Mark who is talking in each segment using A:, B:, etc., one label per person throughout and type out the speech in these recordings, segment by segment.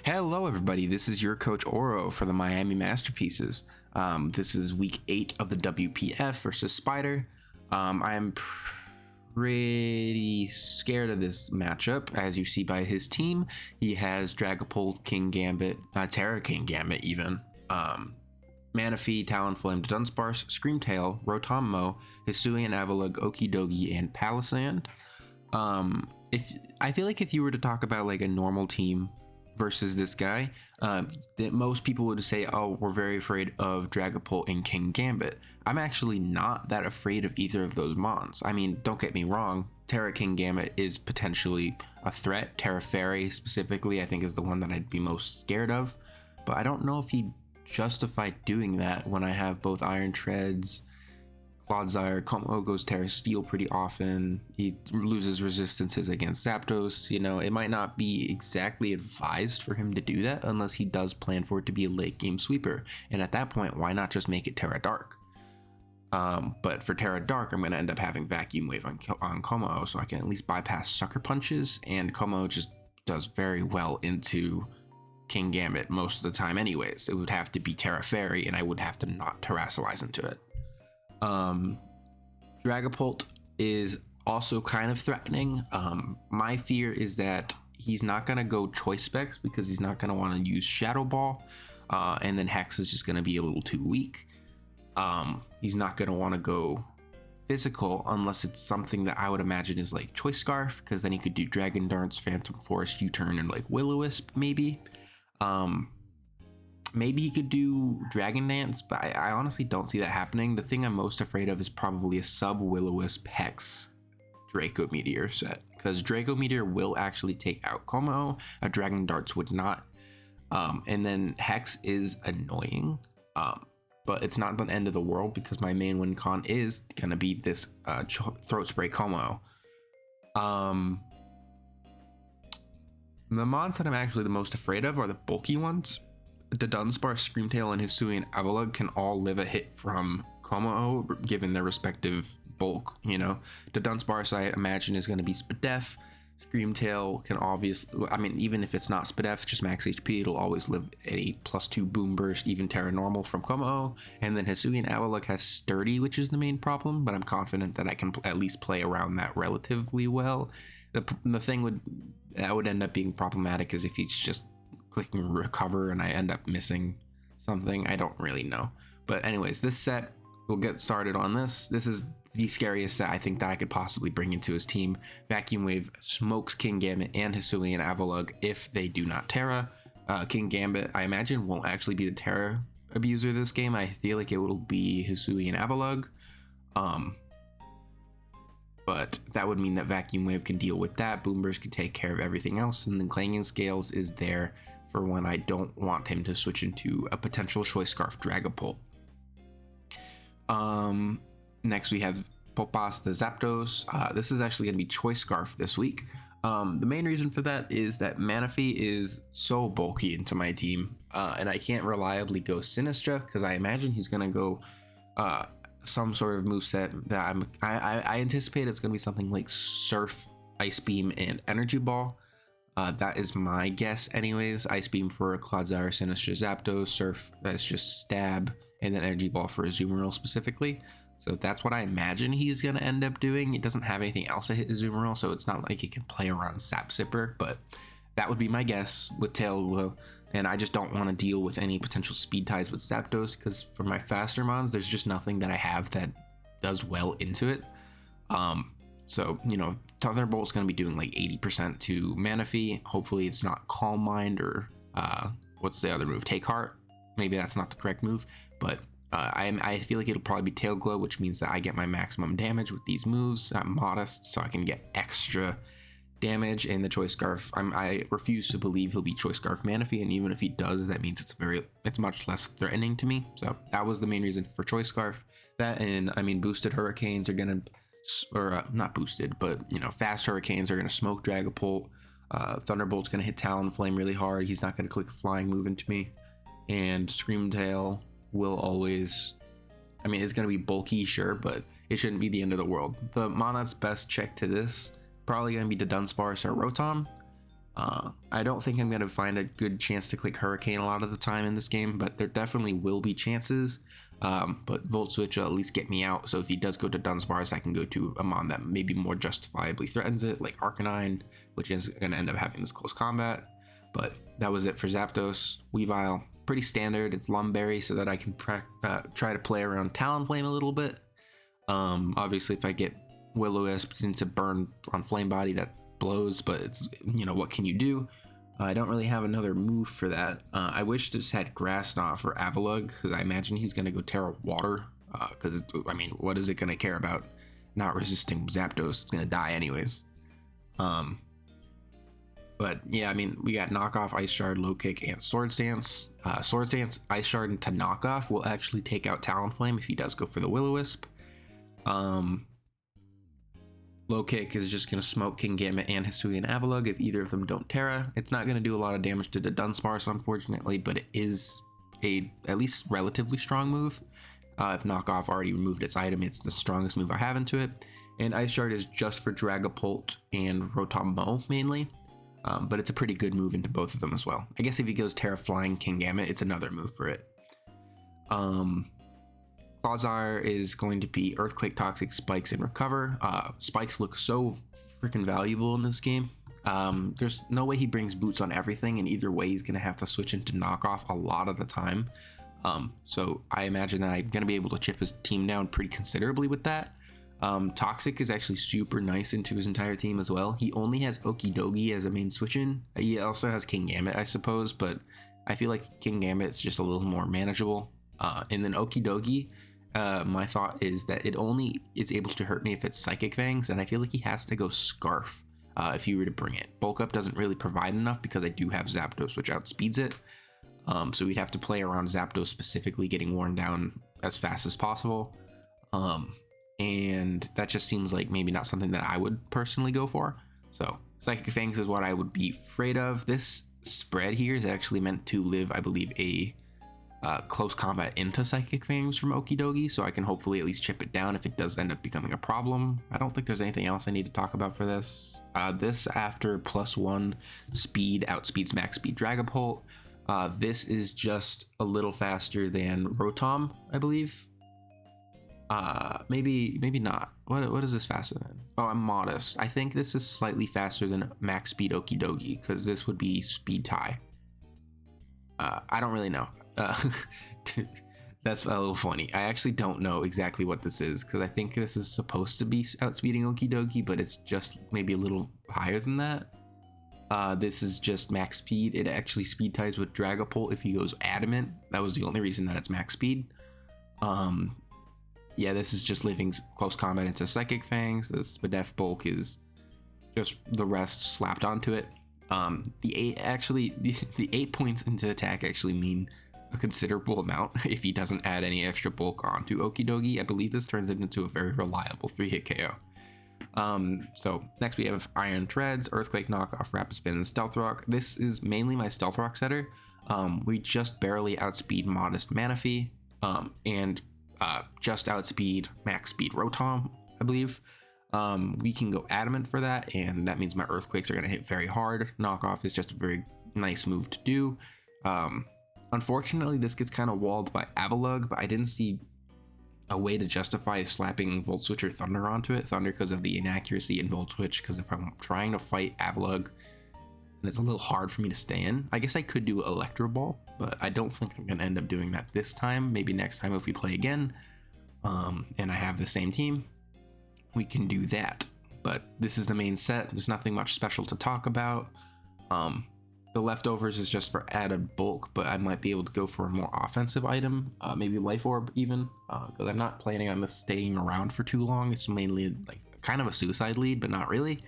A: Hello, everybody. This is your coach Oro for the Miami Masterpieces. This is week 8 of the WPF versus Spider. I'm pretty scared of this matchup, as you see by his team. He has Dragapult, King Gambit, Terra King Gambit, even. Manaphy, Talonflame, Dunsparce, Screamtail, Rotom-Mow, Hisuian Avalugg, Okidogi, and Palisand. If I feel like if you were to talk about like a normal team versus this guy, that most people would say, oh, we're very afraid of Dragapult and King Gambit. I'm actually not that afraid of either of those mons. I mean, don't get me wrong, Terra King Gambit is potentially a threat. Terra Fairy specifically, I think, is the one that I'd be most scared of, but I don't know if he'd justify doing that when I have both Iron Treads, Clodsire. Como goes Terra Steel pretty often. He loses resistances against ZAPDOS. You know, it might not be exactly advised for him to do that unless he does plan for it to be a late game sweeper. And at that point, why not just make it Terra Dark? But for Terra Dark, I'm going to end up having Vacuum Wave on Como, so I can at least bypass Sucker Punches, and Como just does very well into King Gambit most of the time anyways. It would have to be Terra Fairy, and I would have to not Terrasilize into it. Dragapult is also kind of threatening. My fear is that he's not going to go choice specs because he's not going to want to use Shadow Ball, and then Hex is just going to be a little too weak. He's not going to want to go physical unless it's something that I would imagine is like Choice Scarf, because then he could do Dragon Darts, Phantom Force, U-Turn, and like Will-O-Wisp maybe. Maybe he could do Dragon Dance, but I honestly don't see that happening. The thing I'm most afraid of is probably a sub Will-O-Wisp Hex Draco Meteor set, because Draco Meteor will actually take out Como, a Dragon Darts would not. And then Hex is annoying, but it's not the end of the world because my main win con is gonna be this Throat Spray Como. The mons that I'm actually the most afraid of are the bulky ones. The Dunsparce, Screamtail, and Hisuian Avalugg can all live a hit from Como given their respective bulk, you know. The Dunsparce, I imagine, is going to be Spadef. Screamtail can obviously, I mean, even if it's not Spadef, just max HP, it'll always live a +2 Boom Burst, even Terra Normal from Como. And then Hisuian Avalugg has Sturdy, which is the main problem, but I'm confident that I can at least play around that relatively well. The thing that would end up being problematic is if he's just clicking recover and I end up missing something. I don't really know. But anyways, this set, we'll get started on this. This is the scariest set I think that I could possibly bring into his team. Vacuum Wave smokes King Gambit and Hisuian Avalugg if they do not Terra. King Gambit, I imagine, won't actually be the Terra abuser this game. I feel like it will be Hisuian Avalugg. But that would mean that Vacuum Wave can deal with that. Boomburst can take care of everything else. And then Clanging Scales is there for when I don't want him to switch into a potential Choice Scarf Dragapult. Next we have Popas the ZAPDOS. This is actually going to be Choice Scarf this week. The main reason for that is that Manaphy is so bulky into my team. And I can't reliably go Sinistra because I imagine he's going to go some sort of moveset that I anticipate it's going to be something like Surf, Ice Beam, and Energy Ball. That is my guess anyways. Ice Beam for Clodsire, Sinistra, Zapdos. Surf, that's just Stab, and then Energy Ball for Azumarill specifically. So that's what I imagine he's going to end up doing. It doesn't have anything else to hit Azumarill, so it's not like he can play around Sap Sipper, but that would be my guess with Tail. And I just don't want to deal with any potential speed ties with Zapdos because for my faster mons, there's just nothing that I have that does well into it. So, you know, Thunderbolt's going to be doing like 80% to Manaphy. Hopefully it's not Calm Mind or what's the other move? Take Heart. Maybe that's not the correct move, but I feel like it'll probably be Tail Glow, which means that I get my maximum damage with these moves. I'm modest, so I can get extra damage. And the Choice Scarf, I refuse to believe he'll be Choice Scarf Manaphy, and even if he does, that means it's much less threatening to me. So that was the main reason for Choice Scarf. That, and I mean, boosted Hurricanes are gonna, or not boosted, but you know, fast Hurricanes are gonna smoke Dragapult. Thunderbolt's gonna hit Talonflame really hard. He's not gonna click a flying move into me. And Screamtail will always, I mean, it's gonna be bulky, sure, but it shouldn't be the end of the world. The mon that's best check to this probably gonna be the Dunsparce or Rotom. I don't think I'm going to find a good chance to click Hurricane a lot of the time in this game, but there definitely will be chances. But Volt Switch will at least get me out. So if he does go to Dunsparce, I can go to a mon that maybe more justifiably threatens it, like Arcanine, which is going to end up having this close combat. But that was it for Zapdos. Weavile, pretty standard. It's Lumberry so that I can try to play around Talonflame a little bit. Obviously, if I get Will-O-Wisp into burn on Flame Body, that blows, but it's, you know, what can you do? I don't really have another move for that. I wish this had Grass Knot for Avalugg, because I imagine he's going to go Terra Water, because, I mean, what is it going to care about not resisting Zapdos? It's going to die anyways. But yeah, I mean, we got Knockoff, Ice Shard, Low Kick, and Swords Dance. Swords Dance, Ice Shard into Knockoff will actually take out Talonflame if he does go for the Will-O-Wisp. Low Kick is just going to smoke Kingambit and Hisuian Avalugg if either of them don't Terra. It's not going to do a lot of damage to the Dunsparce, unfortunately, but it is a at least relatively strong move. If Knockoff already removed its item, it's the strongest move I have into it. And Ice Shard is just for Dragapult and Rotom-Mow mainly, but it's a pretty good move into both of them as well. I guess if he goes Terra Flying Kingambit, it's another move for it. Clawzar is going to be Earthquake, Toxic, Spikes, and Recover. Spikes look so freaking valuable in this game. There's no way he brings boots on everything, and either way he's going to have to switch into Knockoff a lot of the time. So I imagine that I'm going to be able to chip his team down pretty considerably with that. Toxic is actually super nice into his entire team as well. He only has Okidogi as a main switch-in. He also has Kingambit, I suppose, but I feel like Kingambit is just a little more manageable. And then Okidogi, my thought is that it only is able to hurt me if it's Psychic Fangs, and I feel like he has to go Scarf if you were to bring it. Bulk Up doesn't really provide enough because I do have Zapdos, which outspeeds it. So we'd have to play around Zapdos specifically getting worn down as fast as possible. And that just seems like maybe not something that I would personally go for. So Psychic Fangs is what I would be afraid of. This spread here is actually meant to live, I believe, a close combat into Psychic Fangs from Okidogi, so I can hopefully at least chip it down if it does end up becoming a problem. I don't think there's anything else I need to talk about for this. This after +1 speed outspeeds max speed Dragapult. This is just a little faster than Rotom, I believe. Maybe not. What is this faster than? Oh, I'm modest. I think this is slightly faster than max speed Okidogi, because this would be speed tie. I don't really know. That's a little funny. I actually don't know exactly what this is, because I think this is supposed to be outspeeding Okidogi, but it's just maybe a little higher than that. This is just max speed. It actually speed ties with Dragapult if he goes Adamant. That was the only reason that it's max speed. Yeah, this is just living close combat into Psychic Fangs. This Spadef Bulk is just the rest slapped onto it. The 8 points into attack actually mean a considerable amount if he doesn't add any extra bulk onto Okidogi. I believe this turns it into a very reliable 3-hit KO. So next we have Iron Treads, Earthquake, Knockoff, Rapid Spin, and Stealth Rock. This is mainly my Stealth Rock setter. We just barely outspeed Modest Manaphy, and just outspeed max speed Rotom, I believe. We can go Adamant for that, and that means my Earthquakes are going to hit very hard. Knockoff is just a very nice move to do. Unfortunately, this gets kind of walled by Avalugg, but I didn't see a way to justify slapping Volt Switch or Thunder onto it. Thunder because of the inaccuracy in Volt Switch, because if I'm trying to fight Avalugg, and it's a little hard for me to stay in. I guess I could do Electro Ball, but I don't think I'm going to end up doing that this time. Maybe next time if we play again, and I have the same team, we can do that. But this is the main set. There's nothing much special to talk about. The leftovers is just for added bulk, but I might be able to go for a more offensive item, maybe Life Orb even, because I'm not planning on this staying around for too long. It's mainly like kind of a suicide lead, but not really.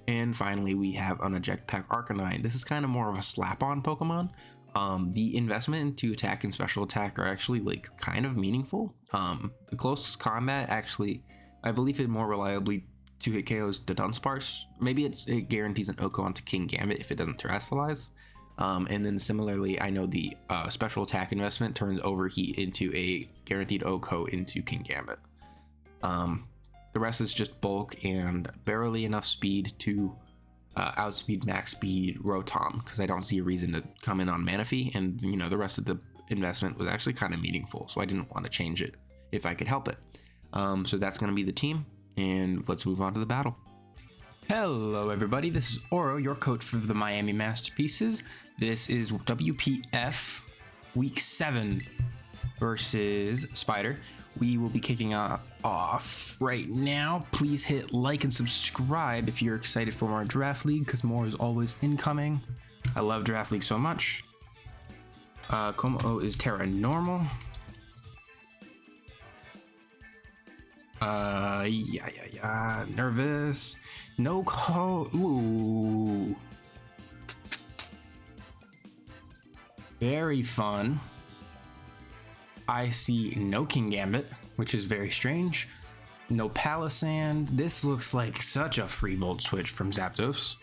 A: And finally, we have an Eject Pack Arcanine. This is kind of more of a slap-on Pokemon. The investment into attack and special attack are actually like kind of meaningful. The closest combat actually, I believe it more reliably 2-hit KOs the Dunsparce. Maybe it guarantees an Oko onto Kingambit if it doesn't terrestrialize. And then similarly, I know the special attack investment turns Overheat into a guaranteed Oko into Kingambit. The rest is just bulk and barely enough speed to outspeed, max speed, Rotom, because I don't see a reason to come in on Manaphy, and you know the rest of the investment was actually kind of meaningful, so I didn't want to change it if I could help it. So that's going to be the team, and let's move on to the battle. Hello everybody, this is Oro, your coach for the Miami Masterpieces. This is WPF Week 7 versus Spider. We will be kicking off right now. Please hit like and subscribe if you're excited for more Draft League, because more is always incoming. I love Draft League so much. Como is Terra Normal. Yeah. Nervous. No call. Ooh. Very fun. I see no King Gambit, which is very strange. No Palisand. This looks like such a free Volt Switch from ZAPDOS.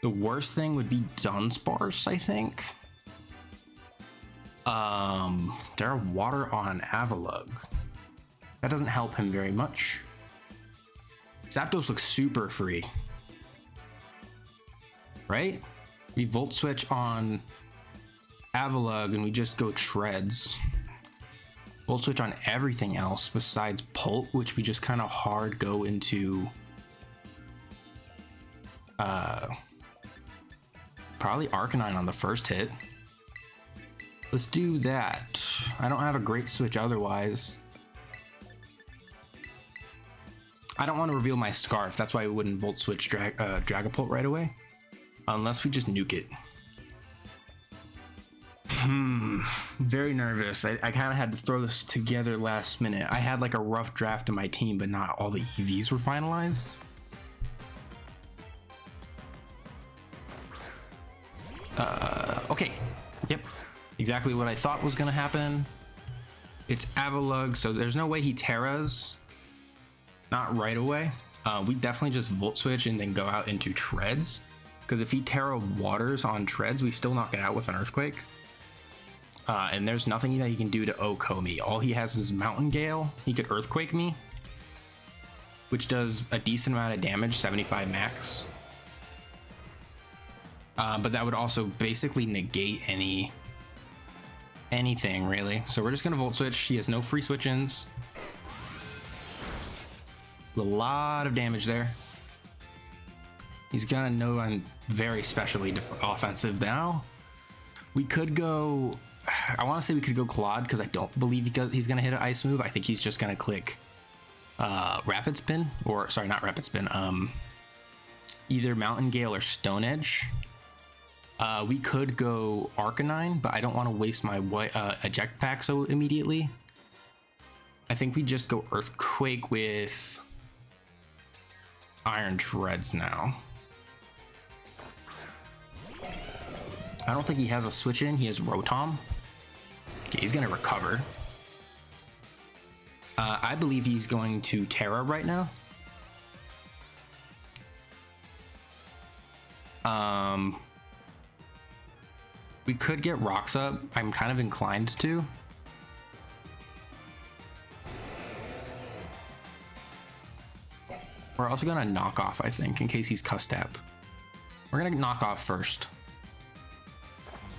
A: The worst thing would be Dunsparce, I think. There are water on Avalugg. That doesn't help him very much. ZAPDOS looks super free. Right? We Volt Switch on Avalugg and we just go Treads. Volt Switch on everything else besides Pult, which we just kind of hard go into probably Arcanine on the first hit. Let's do that. I don't have a great switch otherwise. I don't want to reveal my Scarf. That's why I wouldn't Volt Switch Dragapult right away. Unless we just nuke it. Very nervous. I kind of had to throw this together last minute. I had like a rough draft of my team, but not all the EVs were finalized. Okay. Yep. Exactly what I thought was going to happen. It's Avalugg, so there's no way he Terras. Not right away. We definitely just Volt Switch and then go out into Treads. Because if he Terra Waters on Treads, we still knock it out with an Earthquake. And there's nothing that he can do to OHKO me. All he has is Mountain Gale. He could Earthquake me, which does a decent amount of damage, 75 max. But that would also basically negate anything really. So we're just gonna Volt Switch. He has no free switch-ins. A lot of damage there. He's gonna know I'm very specially offensive now. We could go, I want to say we could go Claude, because I don't believe he's gonna hit an ice move. I think he's just gonna click Rapid Spin, or sorry, not Rapid Spin, either Mountain Gale or Stone Edge. We could go Arcanine, but I don't want to waste my eject pack so immediately. I think we just go Earthquake with Iron Treads now. I don't think he has a switch in. He has Rotom. Okay, he's gonna recover. I believe he's going to Terra right now. We could get Rocks up. I'm kind of inclined to. We're also gonna knock off, I think, in case he's Custap. We're gonna knock off first.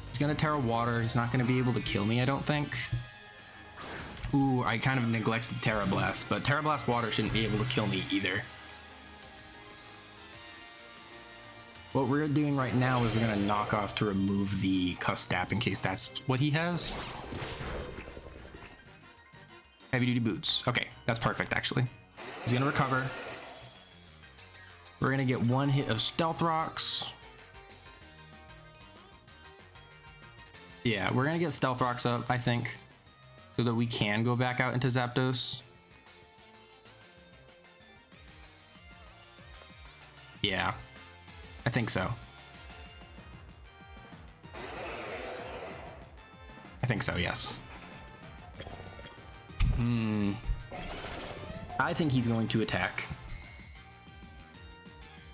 A: He's gonna Terra Water. He's not gonna be able to kill me, I don't think. Ooh, I kind of neglected Terra Blast, but Terra Blast Water shouldn't be able to kill me either. What we're doing right now is we're gonna knock off to remove the Custap in case that's what he has. Heavy duty boots. Okay, that's perfect actually. He's gonna recover. We're gonna get one hit of Stealth Rocks. Yeah, we're gonna get Stealth Rocks up, I think, so that we can go back out into ZAPDOS. Yeah, I think so. I think so, yes. I think he's going to attack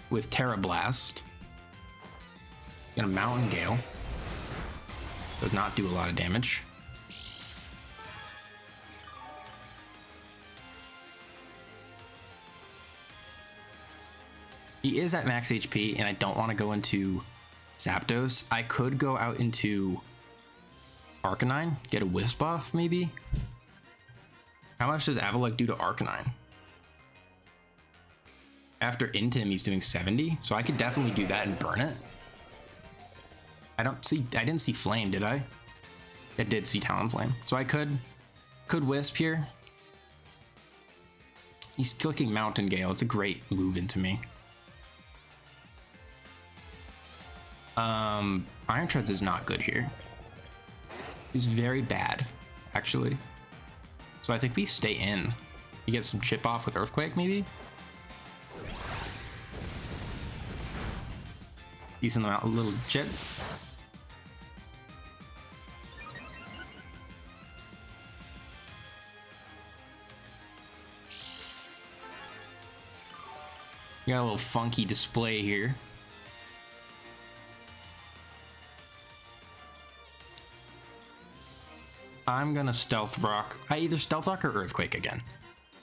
A: with Terra Blast. Gonna Mountain Gale. Does not do a lot of damage. He is at max HP, and I don't want to go into ZAPDOS. I could go out into Arcanine, get a Wisp buff, maybe. How much does Avalugg do to Arcanine? After into him, he's doing 70, so I could definitely do that and burn it. I didn't see Flame, did I? I did see Talonflame, so I could Wisp here. He's clicking Mountain Gale. It's a great move into me. Iron Treads is not good here. He's very bad, actually. So I think we stay in. You get some chip off with Earthquake, maybe? Decent amount, a little chip. You got a little funky display here. I'm gonna Stealth Rock. I either Stealth Rock or Earthquake again.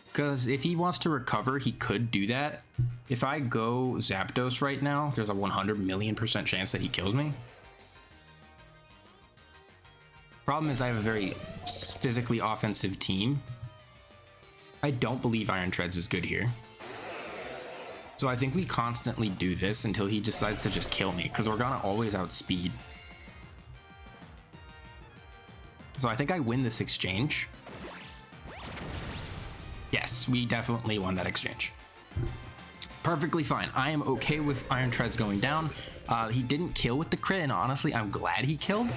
A: Because if he wants to recover, he could do that. If I go ZAPDOS right now, there's a 100,000,000% chance that he kills me. Problem is I have a very physically offensive team. I don't believe Iron Treads is good here. So I think we constantly do this until he decides to just kill me, because we're gonna always outspeed. So I think I win this exchange. Yes, we definitely won that exchange. Perfectly fine. I am okay with Iron Treads going down. He didn't kill with the crit, and honestly, I'm glad he killed.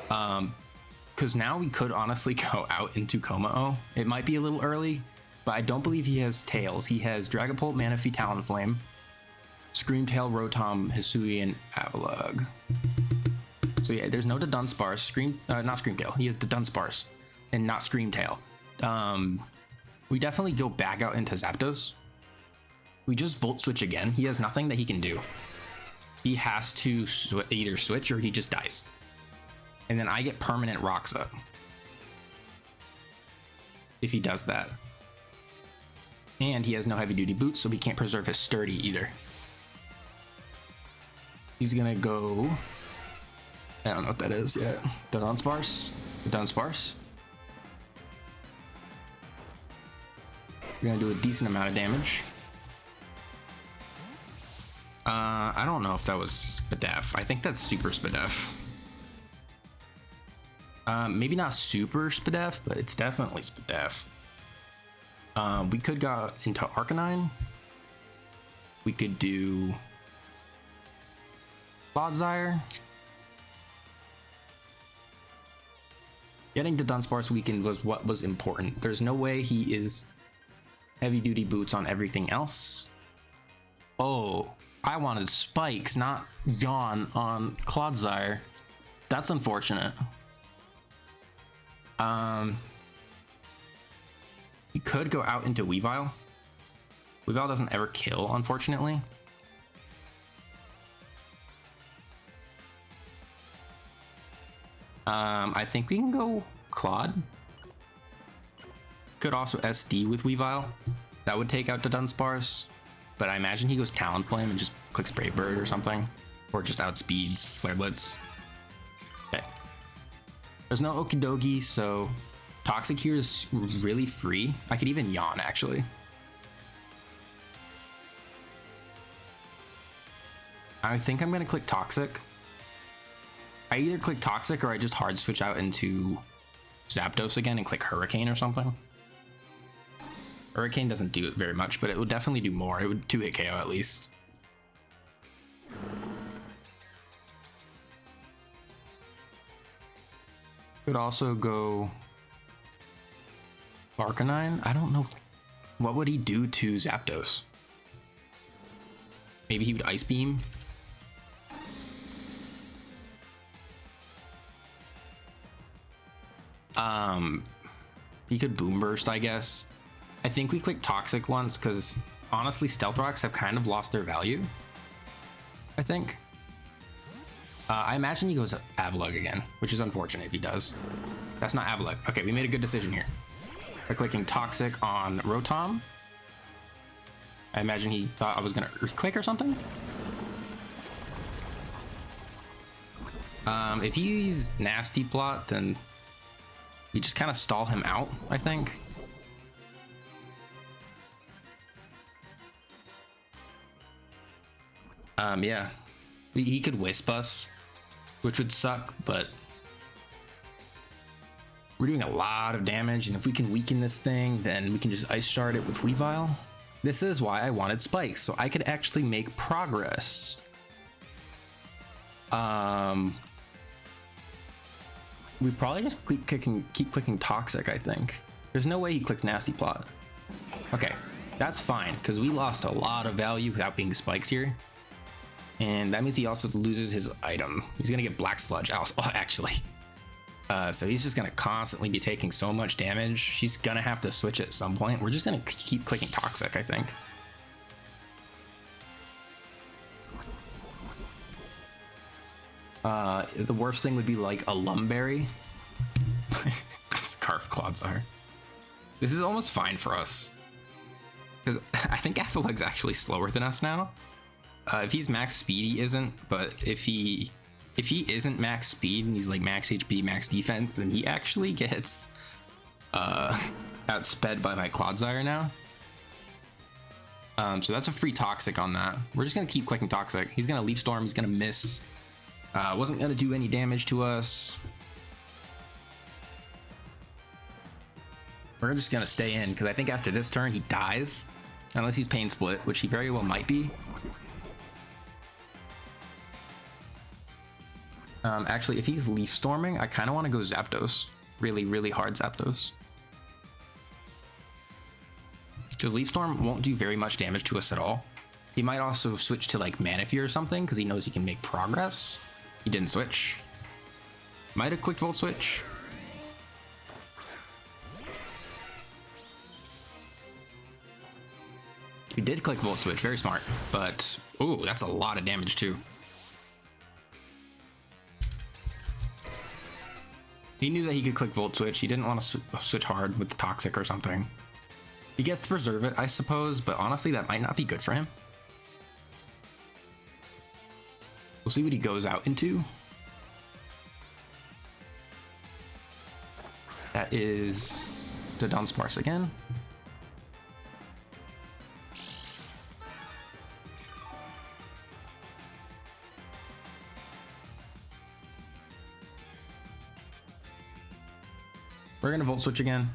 A: Because now we could honestly go out into Komao. It might be a little early, but I don't believe he has tails. He has Dragapult, Manaphy, Talonflame, Screamtail, Rotom, Hisuian, Avalugg. So yeah, there's no Dunsparce. Not Screamtail. He has the Dunsparce and not Screamtail. We definitely go back out into Zapdos. We just Volt Switch again. He has nothing that he can do. He has to either switch or he just dies. And then I get permanent Rocks up if he does that. And he has no heavy duty boots, so he can't preserve his sturdy either. He's gonna go, I don't know what that is yet. The Dunsparce? The Dunsparce? We're gonna do a decent amount of damage. I don't know if that was Spadef. I think that's Super Spadef. Maybe not Super Spadef, but it's definitely Spadef. We could go into Arcanine. We could do Clodsire. Getting to Dunsparce weakened was what was important. There's no way he is heavy duty boots on everything else. Oh, I wanted spikes, not yawn on Clodsire. That's unfortunate. We could go out into Weavile. Weavile doesn't ever kill, unfortunately. I think we can go Claude. Could also SD with Weavile. That would take out the Dunsparce. But I imagine he goes Talonflame and just clicks Brave Bird or something. Or just outspeeds Flare Blitz. Okay. There's no Okie Dokie, so Toxic here is really free. I could even yawn, actually. I think I'm going to click Toxic. I either click Toxic or I just hard switch out into Zapdos again and click Hurricane or something. Hurricane doesn't do it very much, but it would definitely do more. It would 2-hit KO at least. Could also go Arcanine. I don't know. What would he do to Zapdos? Maybe he would Ice Beam. He could Boom Burst, I guess. I think we clicked Toxic once because honestly, Stealth Rocks have kind of lost their value. I think. I imagine he goes Avalugg again, which is unfortunate if he does. That's not Avalugg. Okay, we made a good decision here. By clicking Toxic on Rotom. I imagine he thought I was gonna Earthquake or something. If he's Nasty Plot, then you just kind of stall him out, I think. Yeah, he could Wisp us, which would suck, but we're doing a lot of damage, and if we can weaken this thing, then we can just Ice Shard it with Weavile. This is why I wanted spikes, so I could actually make progress. We probably just keep clicking Toxic, I think. There's no way he clicks Nasty Plot. Okay, that's fine, because we lost a lot of value without being spikes here. And that means he also loses his item. He's gonna get Black Sludge, actually. So he's just gonna constantly be taking so much damage. She's gonna have to switch at some point. We're just gonna keep clicking Toxic, I think. The worst thing would be like a Lumberry. Scarf Clodsire. This is almost fine for us. Because I think Aethelug's actually slower than us now. If he's max speed, he isn't. But if he isn't max speed and he's like max HP, max defense, then he actually gets outsped by my Clodsire now. So that's a free Toxic on that. We're just gonna keep clicking Toxic. He's gonna Leaf Storm. He's gonna miss. Wasn't gonna do any damage to us. We're just gonna stay in because I think after this turn he dies, unless he's Pain Split, which he very well might be. Actually, if he's Leaf Storming, I kind of want to go Zapdos. Really, really hard Zapdos. Because Leaf Storm won't do very much damage to us at all. He might also switch to like Manaphy or something because he knows he can make progress. He didn't switch. Might have clicked Volt Switch. He did click Volt Switch, very smart. But, ooh, that's a lot of damage too. He knew that he could click Volt Switch. He didn't want to switch hard with the Toxic or something. He gets to preserve it, I suppose, but honestly, that might not be good for him. We'll see what he goes out into. That is the Dunsparce again. We're gonna Volt Switch again.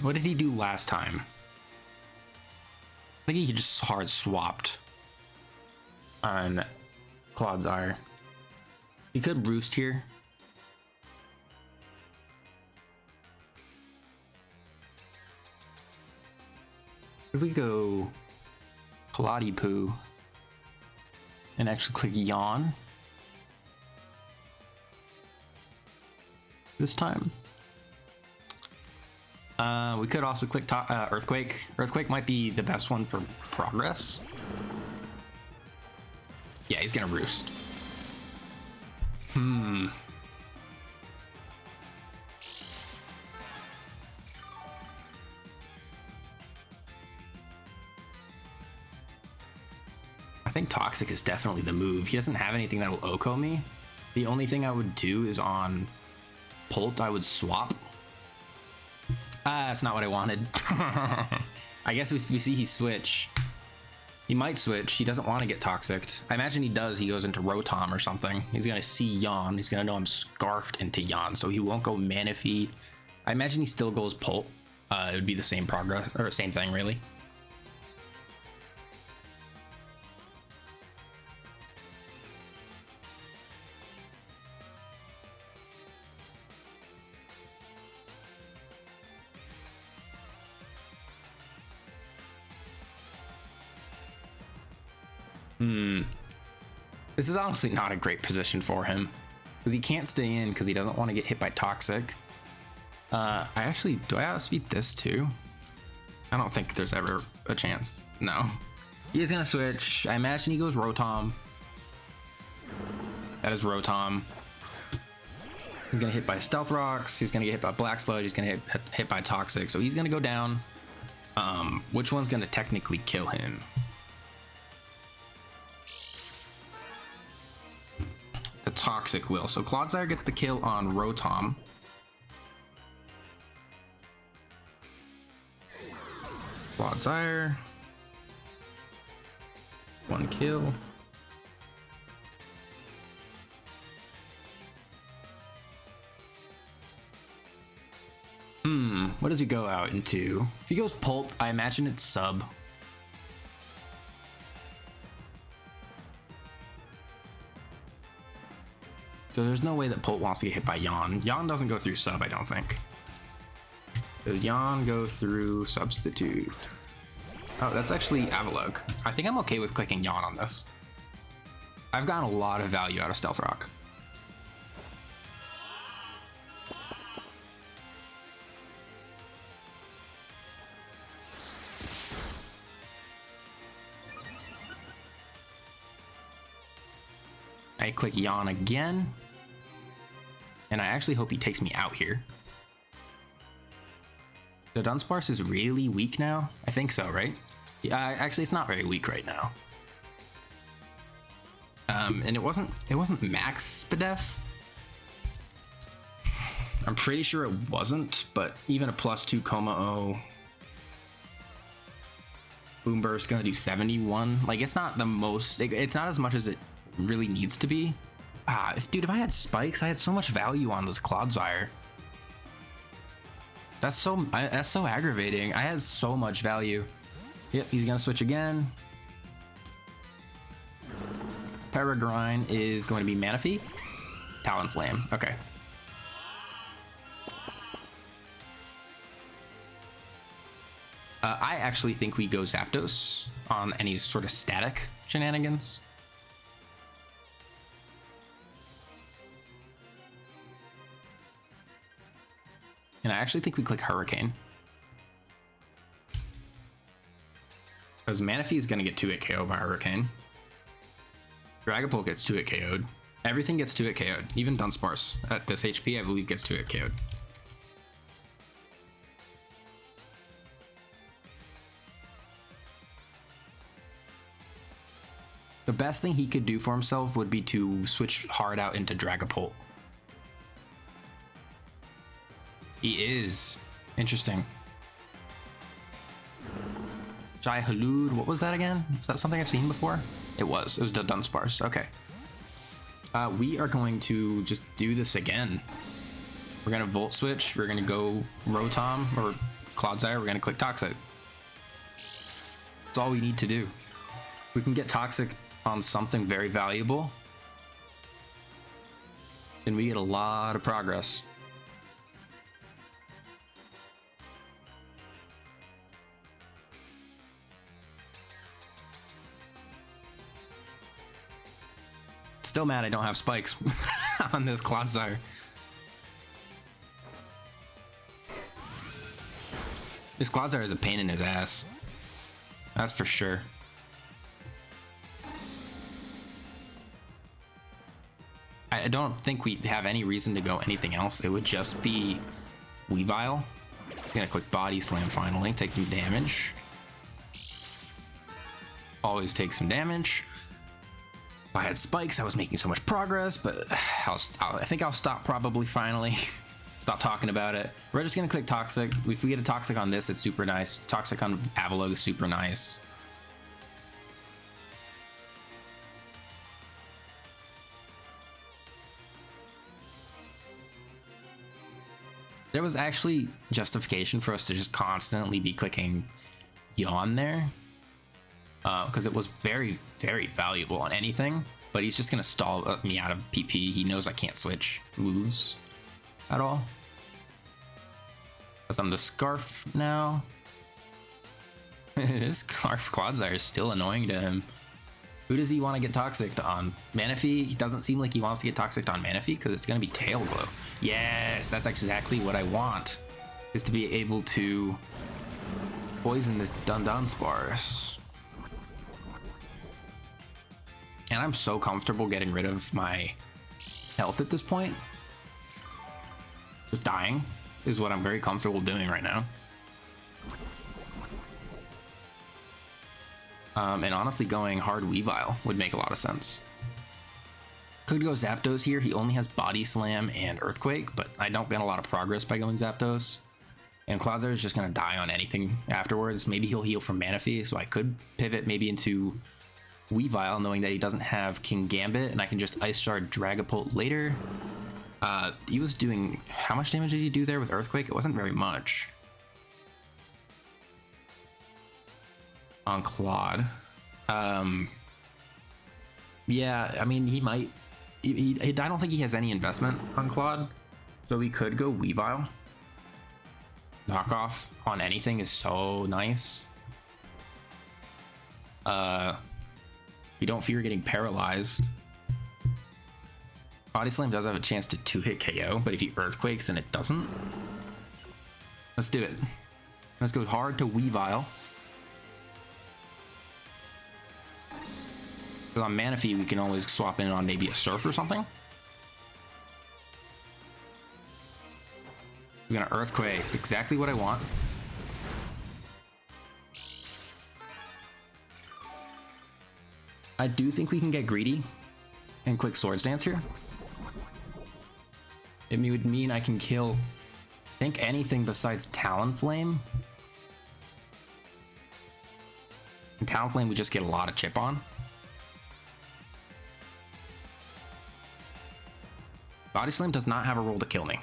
A: What did he do last time? I think he just hard swapped on Clodsire. He could Roost here. If we go Poo and actually click Yawn this time. We could also click Earthquake. Earthquake might be the best one for progress. Yeah, he's gonna Roost. I think Toxic is definitely the move. He doesn't have anything that will OHKO me. The only thing I would do is on Pult, I would swap. That's not what I wanted. I guess we see he switch. He might switch. He doesn't want to get Toxicked. I imagine he does. He goes into Rotom or something. He's going to see Yawn. He's going to know I'm scarfed into Yawn, so he won't go Manaphy. I imagine he still goes Pult. It would be the same progress, or same thing, really. This is honestly not a great position for him because he can't stay in because he doesn't want to get hit by Toxic. Do I outspeed this too? I don't think there's ever a chance. No. He is gonna switch. I imagine he goes Rotom. That is Rotom. He's gonna hit by Stealth Rocks. He's gonna get hit by Black Sludge. He's gonna hit by Toxic. So he's gonna go down. Which one's gonna technically kill him? The Toxic will. So Clodsire gets the kill on Rotom. Clodsire. 1 kill. What does he go out into? If he goes Pult, I imagine it's sub. So there's no way that Pult wants to get hit by Yawn. Yawn doesn't go through sub, I don't think. Does Yawn go through substitute? Oh, that's actually Avalugg. I think I'm okay with clicking Yawn on this. I've gotten a lot of value out of Stealth Rock. I click Yawn again, and I actually hope he takes me out here. The Dunsparce is really weak now? I think so, right? Yeah, actually it's not very weak right now. And it wasn't max Spadef. I'm pretty sure it wasn't, but even a +2 Kommo-o Boom Burst gonna do 71. Like, it's not the most, it's not as much as it really needs to be. Dude, if I had spikes, I had so much value on this Clodsire. That's so aggravating. I had so much value. Yep, he's gonna switch again. Peregrine is going to be Manaphy. Talonflame. Okay. I actually think we go Zapdos on any sort of static shenanigans. And I actually think we click Hurricane. Because Manaphy is going to get 2-hit KO'd by Hurricane. Dragapult gets 2-hit KO'd. Everything gets 2-hit KO'd. Even Dunsparce at this HP, I believe, gets 2-hit KO'd. The best thing he could do for himself would be to switch hard out into Dragapult. He is. Interesting. Jai Halud, what was that again? Is that something I've seen before? It was the Dunsparce. Okay. We are going to just do this again. We're gonna Volt Switch. We're gonna go Rotom or Clodsire. We're gonna click Toxic. That's all we need to do. We can get Toxic on something very valuable, and we get a lot of progress. Still mad I don't have spikes on this Clodsire. This Clodsire is a pain in his ass. That's for sure. I don't think we have any reason to go anything else. It would just be Weavile. I'm gonna click Body Slam finally, take some damage. Always take some damage. If I had spikes, I was making so much progress, but I think I'll stop probably finally. Stop talking about it. We're just gonna click Toxic. If we get a Toxic on this, it's super nice. Toxic on Avalugg is super nice. There was actually justification for us to just constantly be clicking Yawn there. Because it was very, very valuable on anything, but he's just gonna stall me out of PP. He knows I can't switch moves at all. Because I'm the Scarf now. This Scarf Clodsire is still annoying to him. Who does he want to get Toxic on? Manaphy? He doesn't seem like he wants to get Toxic on Manaphy because it's gonna be Tail Glow. Yes, that's exactly what I want. Is to be able to poison this Dunsparce. And I'm so comfortable getting rid of my health at this point. Just dying is what I'm very comfortable doing right now. And honestly, going hard Weavile would make a lot of sense. Could go ZAPDOS here. He only has Body Slam and Earthquake, but I don't get a lot of progress by going ZAPDOS. And Cloudzer is just going to die on anything afterwards. Maybe he'll heal from Manaphy, so I could pivot maybe into Weavile, knowing that he doesn't have King Gambit, and I can just Ice Shard Dragapult later. He was doing... How much damage did he do there with Earthquake? It wasn't very much. On Claude. Yeah, I mean, he might... I don't think he has any investment on Claude, so we could go Weavile. Knockoff on anything is so nice. We don't fear getting paralyzed. Body Slam does have a chance to 2-hit KO, but if he Earthquakes, then it doesn't. Let's do it. Let's go hard to Weavile. Because on Manaphy, we can always swap in on maybe a Surf or something. He's gonna Earthquake, exactly what I want. I do think we can get greedy and click Swords Dance here. It would mean I can kill, I think, anything besides Talonflame. And Talonflame would just get a lot of chip on. Body Slam does not have a role to kill me.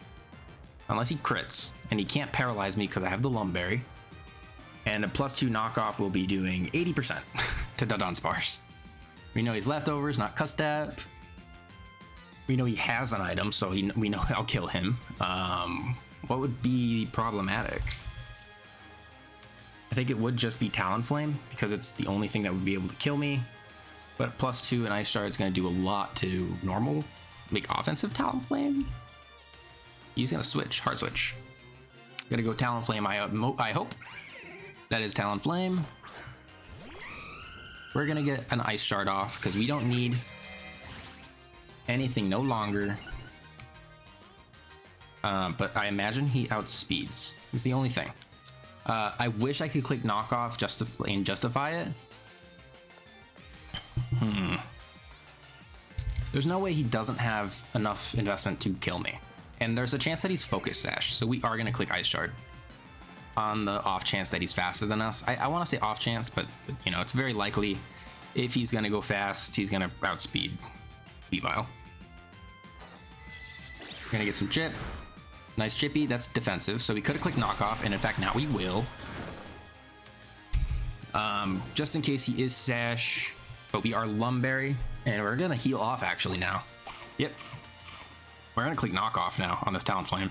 A: Unless he crits, and he can't paralyze me because I have the Lumberry. And a +2 knockoff will be doing 80% to Dunsparce. We know he's leftovers, not Custap. We know he has an item, so we know I'll kill him. What would be problematic? I think it would just be Talonflame, because it's the only thing that would be able to kill me. But +2 and Ice Shard is going to do a lot to normal. Make offensive Talonflame. He's gonna switch, hard switch. Gonna go Talonflame, I hope. That is Talonflame. We're gonna get an Ice Shard off because we don't need anything no longer. But I imagine he outspeeds. It's the only thing. I wish I could click knockoff and justify it. There's no way he doesn't have enough investment to kill me. And there's a chance that he's Focus Sash, so we are going to click Ice Shard on the off chance that he's faster than us. I want to say off chance, but you know, it's very likely if he's going to go fast, he's going to outspeed Weavile. We're going to get some chip. Nice chippy, that's defensive, so we could have clicked knockoff, and in fact now we will. Just in case he is Sash, but we are Lumberry, and we're going to heal off actually now. Yep. We're gonna click knockoff now on this Talonflame.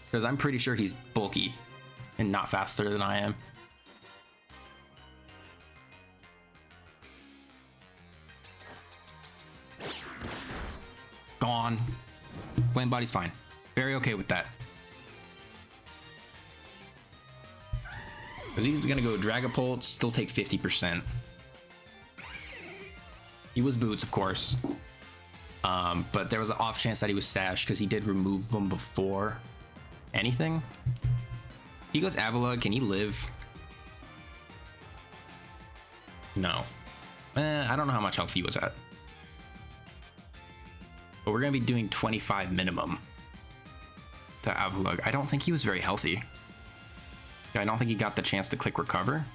A: Because I'm pretty sure he's bulky and not faster than I am. Gone. Flame Body's fine. Very okay with that. But he's gonna go Dragapult, still take 50%. He was Boots, of course. But there was an off chance that he was Sash because he did remove them before anything. He goes Avalugg. Can he live? No. I don't know how much health he was at. But we're going to be doing 25 minimum to Avalugg. I don't think he was very healthy. I don't think he got the chance to click Recover.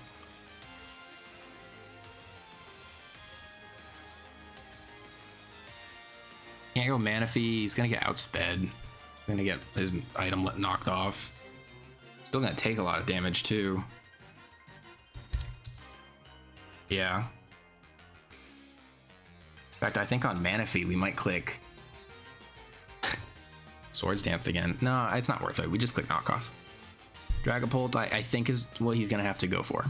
A: Can't go Manaphy. He's gonna get outsped. Gonna get his item knocked off. Still gonna take a lot of damage too. Yeah. In fact, I think on Manaphy we might click Swords Dance again. No, it's not worth it. We just click knockoff. Dragapult, I think is what he's gonna have to go for.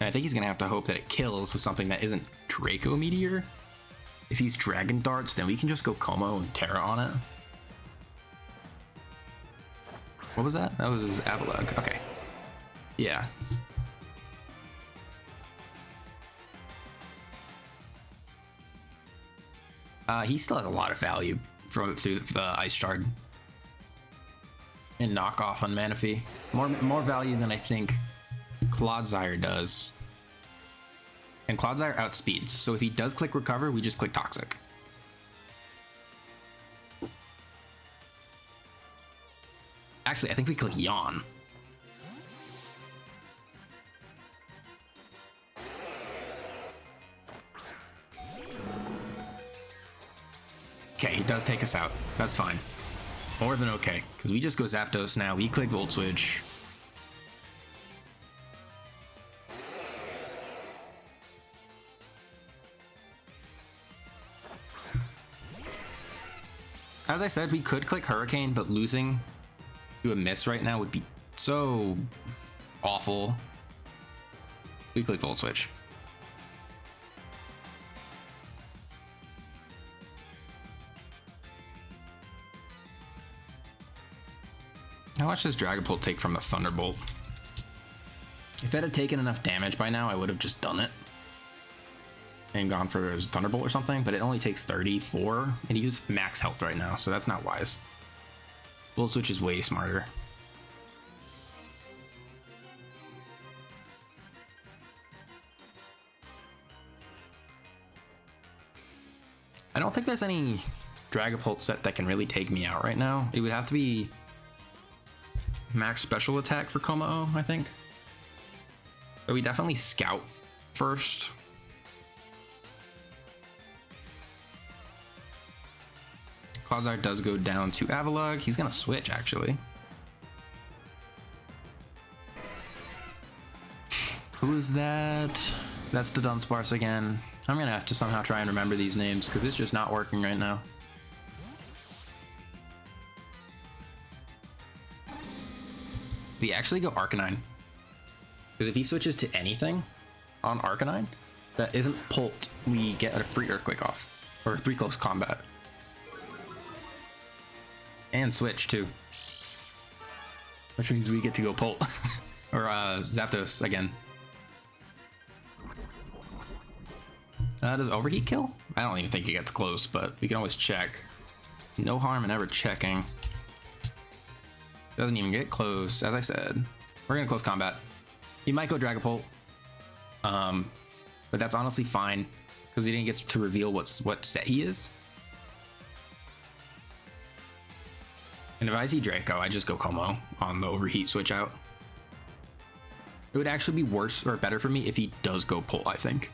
A: And I think he's gonna have to hope that it kills with something that isn't Draco Meteor. If he's Dragon Darts, then we can just go Como and Terra on it. What was that? That was his Avalugg. Okay. Yeah. He still has a lot of value through the Ice Shard and knockoff on Manaphy. More value than I think Clodsire does. And Clodsire outspeeds, so if he does click Recover, we just click Toxic. Actually, I think we click Yawn. Okay, he does take us out. That's fine. More than okay, because we just go Zapdos now. We click Volt Switch. As I said, we could click Hurricane, but losing to a miss right now would be so awful. We click Volt Switch. How much does Dragapult take from the Thunderbolt? If it had taken enough damage by now, I would have just done it and gone for his Thunderbolt or something, but it only takes 34, and he's max health right now, so that's not wise. Volt Switch is way smarter. I don't think there's any Dragapult set that can really take me out right now. It would have to be max special attack for Komao, I think. But we definitely scout first. Clodsire does go down to Avalugg. He's gonna switch, actually. Who is that? That's the Dunsparce again. I'm gonna have to somehow try and remember these names because it's just not working right now. We actually go Arcanine. Because if he switches to anything on Arcanine that isn't Pult, we get a free Earthquake off. Or 3 close combat. And switch too. Which means we get to go Pult. Or Zapdos again. Does Overheat kill? I don't even think he gets close, but we can always check. No harm in ever checking. Doesn't even get close, as I said. We're gonna close combat. He might go Dragapult. But that's honestly fine, because he didn't get to reveal what set he is. And if I see Draco, I just go Como on the Overheat switch out. It would actually be worse or better for me if he does go Pult, I think.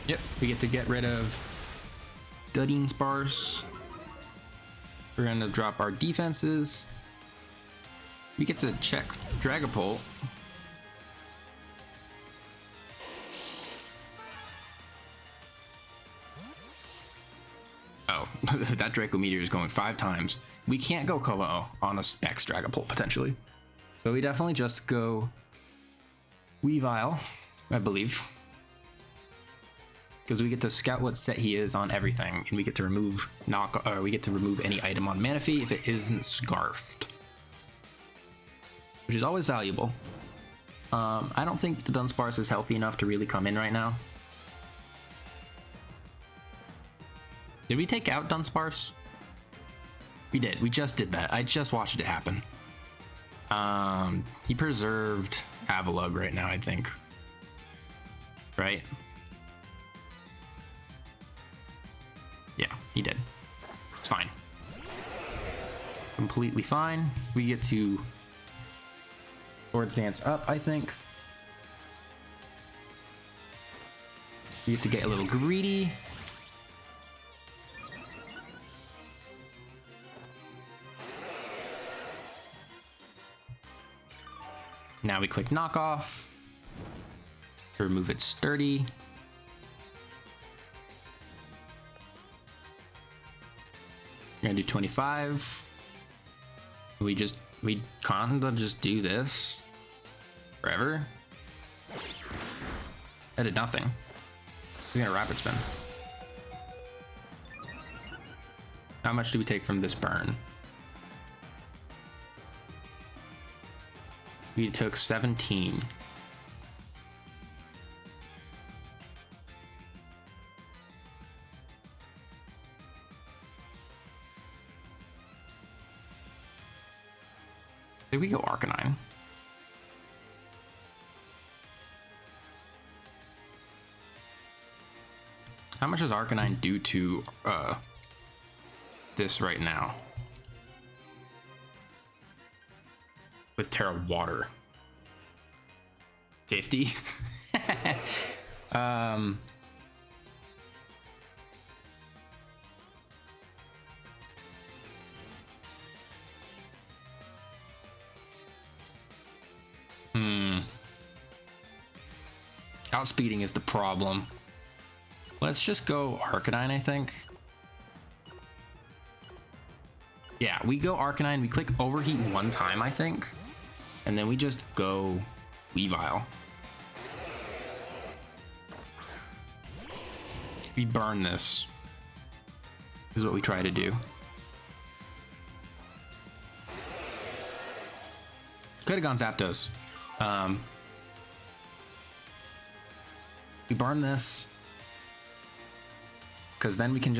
A: Yep, we get to get rid of Dunsparce. We're gonna drop our defenses. We get to check Dragapult. Oh, that Draco Meteor is going 5 times. We can't go Komo on a Specs Dragapult potentially. So we definitely just go Weavile, I believe. Because we get to scout what set he is on everything, and we get to remove any item on Manaphy if it isn't scarfed, which is always valuable. I don't think the Dunsparce is healthy enough to really come in right now. Did we take out Dunsparce? We did. We just did that. I just watched it happen. He preserved Avalugg right now, I think. Right? Yeah, he did. It's fine. Completely fine. We get to Swords Dance up, I think. We get to get a little greedy. Now we click Knockoff to remove its Sturdy. We're gonna do 25. We kinda just do this forever. That did nothing. We're gonna Rapid Spin. How much do we take from this burn? We took 17. Did we go Arcanine? How much does Arcanine do to this right now? With Terra Water. 50? Outspeeding is the problem. Let's just go Arcanine, I think. Yeah, we go Arcanine, we click Overheat one time, I think. And then we just go Weavile. We burn this. This is what we try to do. Could have gone Zapdos. We burn this. Because then we can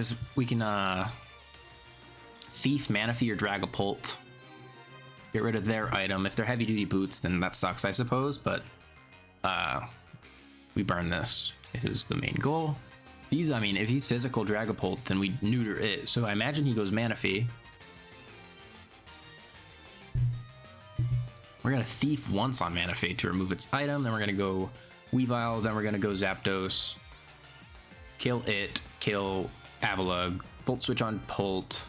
A: Thief, Manaphy, or Dragapult. Get rid of their item. If they're heavy duty boots, then that sucks, I suppose, but we burn this. It is the main goal. These, I mean, if he's physical Dragapult, then we neuter it. So I imagine he goes Manaphy. We're gonna Thief once on Manaphy to remove its item, then we're gonna go Weavile, then we're gonna go Zapdos. Kill it, kill Avalugg, Volt Switch on Pult.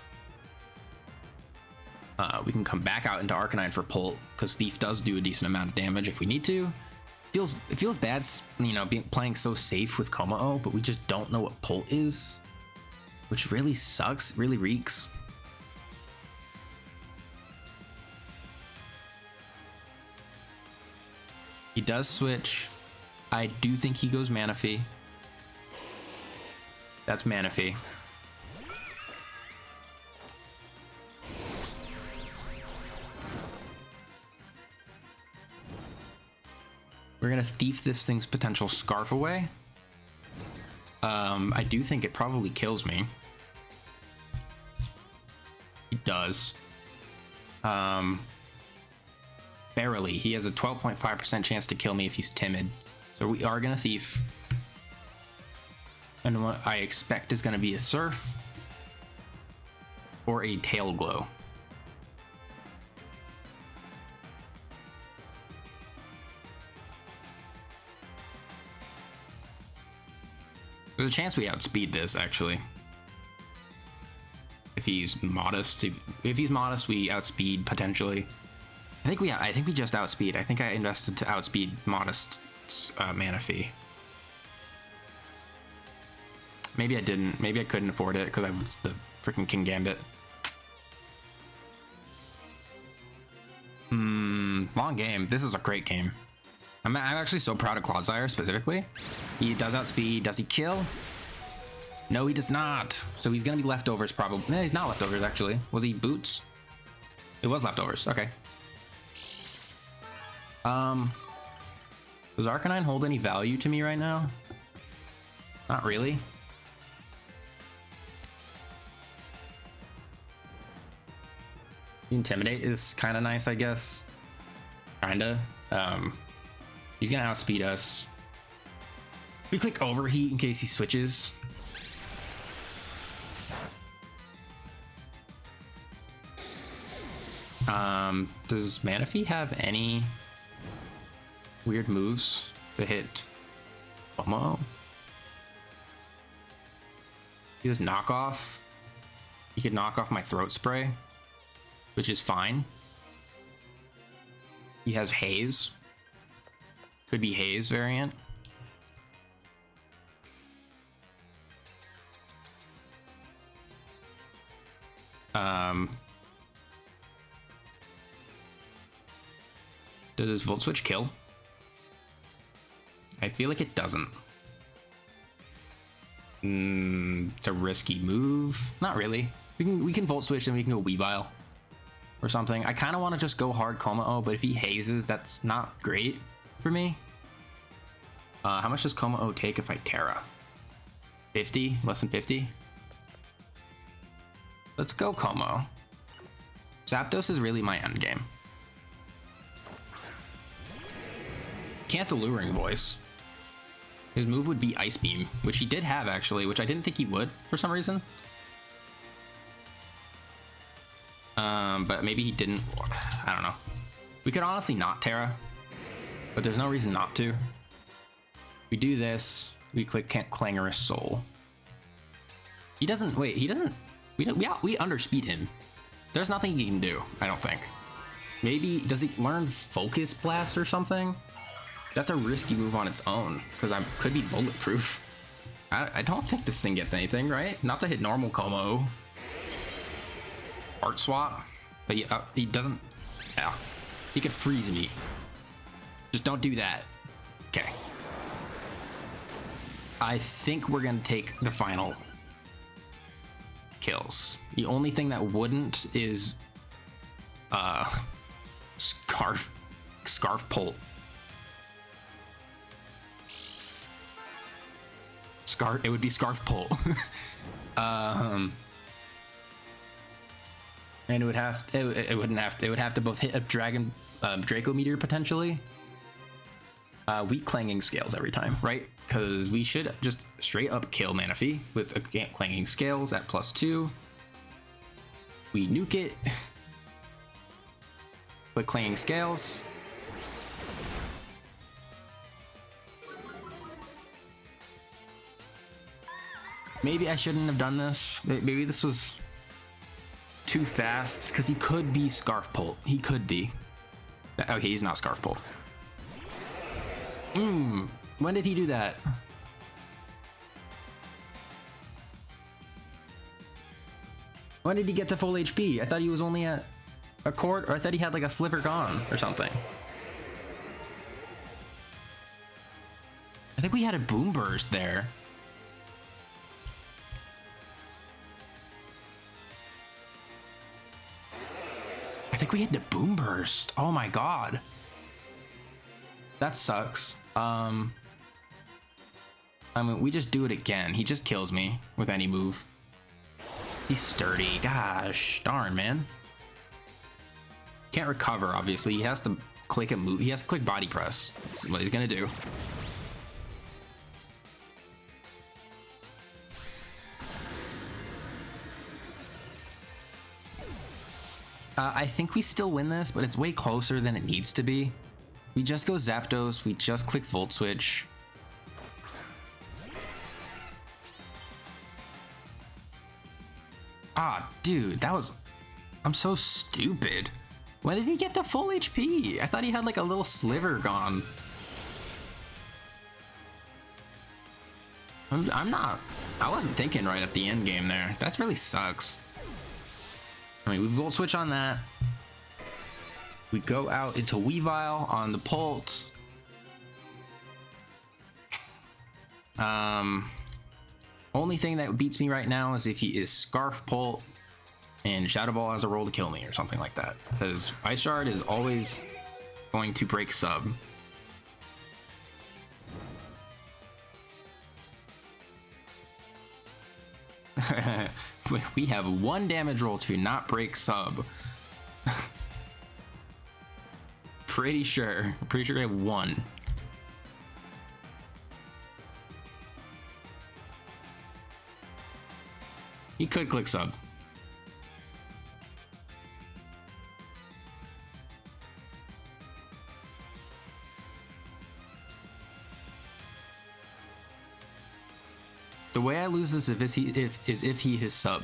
A: We can come back out into Arcanine for Pult, because Thief does do a decent amount of damage if we need to. It feels bad, you know, playing so safe with Kommo-o, but we just don't know what Pult is, which really sucks, really reeks. He does switch. I do think he goes Manaphy. That's Manaphy. We're gonna Thief this thing's potential Scarf away. I do think it probably kills me. It does. Barely. He has a 12.5% chance to kill me if he's timid. So we are gonna Thief. And what I expect is gonna be a Surf or a Tail Glow. There's a chance we outspeed this, actually. If he's modest, we outspeed potentially. I think we just outspeed. I think I invested to outspeed modest Manaphy. Maybe I didn't. Maybe I couldn't afford it because I have the freaking King Gambit. Long game. This is a great game. I'm actually so proud of Clodsire specifically. He does outspeed. Does he kill? No, he does not. So he's gonna be leftovers probably. No, he's not leftovers actually. Was he boots? It was leftovers. Okay. Does Arcanine hold any value to me right now? Not really. Intimidate is kind of nice, I guess. Kinda. He's gonna outspeed us. We click Overheat in case he switches. Does Manaphy have any weird moves to hit Kommo-o? He does knock off. He could knock off my Throat Spray, which is fine. He has Haze. Could be Haze variant. Does his Volt Switch kill? I feel like it doesn't. It's a risky move. Not really. We can Volt Switch and we can go Weavile. or something. I kind of want to just go hard Komao, but if he hazes, that's not great for me. How much does Komao take if I Terra? 50? Less than 50? Let's go Komao. ZAPDOS is really my end game. Can't alluring voice. His move would be Ice Beam, which he did have actually, which I didn't think he would for some reason. But maybe he didn't. I don't know. We could honestly not Terra, but there's no reason not to. We do this. We click Clangorous Soul. He doesn't. Wait. He doesn't. We underspeed him. There's nothing he can do. I don't think. Maybe does he learn Focus Blast or something? That's a risky move on its own because I could be bulletproof. I don't think this thing gets anything, right? Not to hit normal Como. Art swap, but he doesn't. Yeah, he could freeze me. Just don't do that. Okay. I think we're gonna take the final kills. The only thing that wouldn't is Scarf Pult. It would be Scarf Pult. And it would have to both hit a Dragon Draco Meteor potentially. Weak Clanging Scales every time, right? Because we should just straight up kill Manaphy with a Clanging Scales at +2. We nuke it with Clanging Scales. Maybe I shouldn't have done this. Maybe this was too fast because he could be Scarf Pult. He could be. Okay, he's not Scarf Pult. When did he do that? When did he get to full HP? I thought he was only at a quart, or I thought he had like a sliver gone or something. I think we had a Boom Burst there. I think we had the Boom Burst. Oh my god. That sucks. I mean, we just do it again. He just kills me with any move. He's sturdy. Gosh, darn, man. Can't recover, obviously. He has to click a move. He has to click Body Press. That's what he's gonna do. I think we still win this, but it's way closer than it needs to be. We just go ZAPDOS. We just click Volt Switch. Ah, dude, that was... I'm so stupid. When did he get to full HP? I thought he had like a little sliver gone. I'm not... I wasn't thinking right at the end game there. That really sucks. I mean, we Volt Switch on that. We go out into Weavile on the Pult. Only thing that beats me right now is if he is Scarf Pult and Shadow Ball has a roll to kill me or something like that. Because Ice Shard is always going to break sub. We have one damage roll to not break sub. Pretty sure we have one. He could click sub. The way I lose this is if he is sub.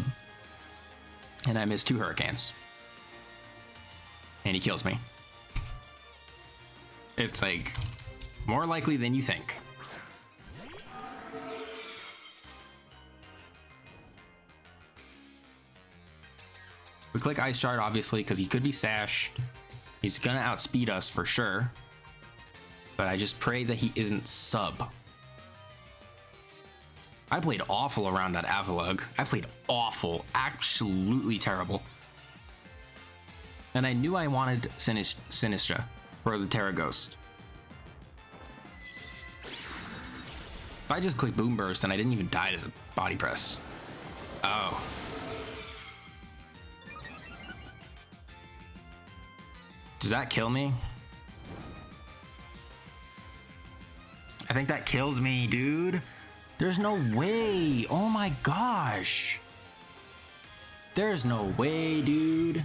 A: And I miss 2 Hurricanes. And he kills me. It's like more likely than you think. We click Ice Shard obviously because he could be Sash. He's gonna outspeed us for sure. But I just pray that he isn't sub. I played awful around that Avalugg. I played awful. Absolutely terrible. And I knew I wanted Sinistra for the Terra Ghost. If I just click Boom Burst, then I didn't even die to the body press. Oh. Does that kill me? I think that kills me, dude. There's no way. Oh my gosh. There's no way, dude.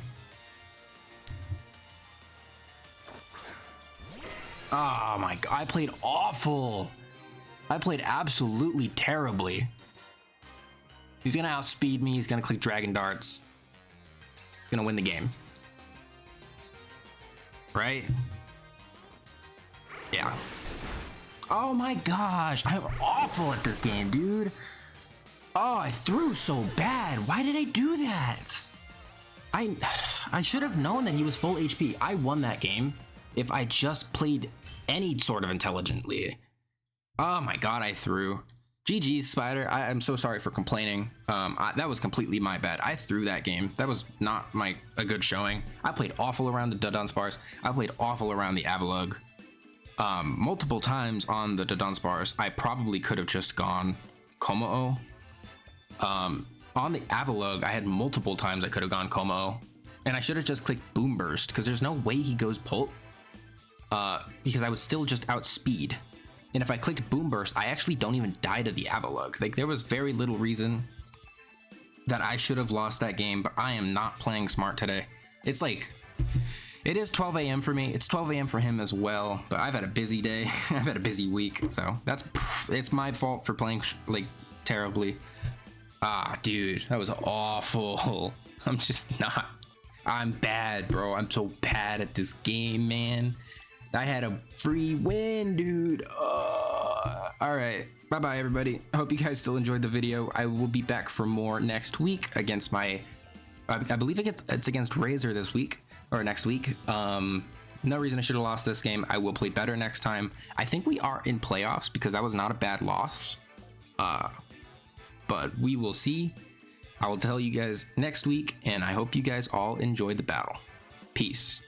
A: Oh my god, I played awful. I played absolutely terribly. He's gonna outspeed me, he's gonna click Dragon Darts. He's gonna win the game. Right? Yeah. Oh my gosh, I'm awful at this game, dude. Oh, I threw so bad. Why did I do that? I should have known that he was full HP. I won that game if I just played any sort of intelligently. Oh my god, I threw. GG's, Spider. I'm so sorry for complaining. That was completely my bad. I threw that game. That was not a good showing. I played awful around the Dunsparce. I played awful around the Avalugg. Multiple times on the Dunsparce, I probably could have just gone Kommo-o. On the Avalugg, I had multiple times I could have gone Kommo-o. And I should have just clicked Boom Burst, because there's no way he goes Pult. Because I would still just outspeed. And if I clicked Boom Burst, I actually don't even die to the Avalugg. Like, there was very little reason that I should have lost that game, but I am not playing smart today. It's like, it is 12 a.m. for me. It's 12 a.m. for him as well, but I've had a busy day. I've had a busy week, so it's my fault for playing like terribly. Ah, dude, that was awful. I'm bad, bro. I'm so bad at this game, man. I had a free win, dude. All right, bye-bye, everybody. I hope you guys still enjoyed the video. I will be back for more next week against I believe it's against Razor this week, or next week. No reason I should have lost this game. I will play better next time. I think we are in playoffs because that was not a bad loss. But we will see. I will tell you guys next week, and I hope you guys all enjoyed the battle. Peace.